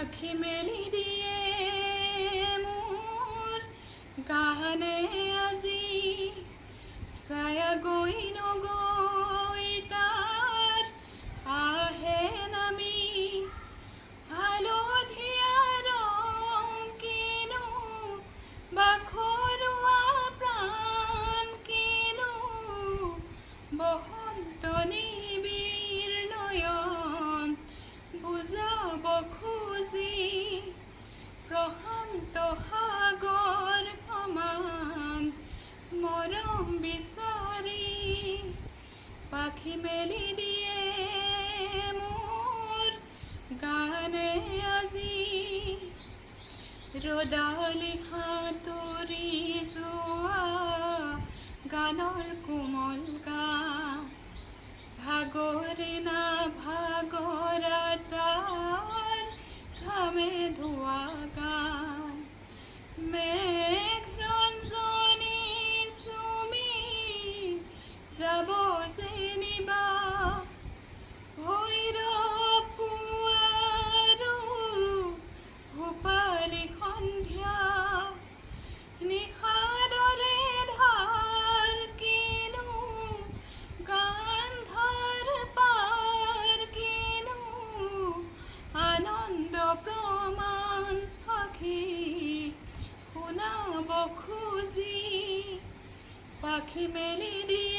পাখি মেলি দিয়ে মোৰ গানে আজি ছায়া গৈ নগৈ তাৰ আহে নামি হালধীয়া ৰং কিনো বাখৰুৱা প্ৰাণ কিনো বসন্ত নিবিড় নয়ন বুজাব খুজি প্ৰশান্ত সাগৰ সমান মৰম বিচাৰি পাখি মেলি দিয়ে মোৰ গানে আজি ৰ'দালি সাঁতুৰি যোৱা গানৰ কোমল গান ভাগৰে না ভাগৰা তাৰ ঘামে ধোৱা গান মেঘ ৰঞ্জনী চুমি যাব যেনিবা ভৈৰৱ পুৱাৰো ভূপালী সন্ধ্যা নিশাদৰে ধাৰ কিনো গান্ধাৰ পাৰ কিনো আনন্দ প্ৰমাণ পাখি শুনাব খুজি পাখি মেলি দিয়ে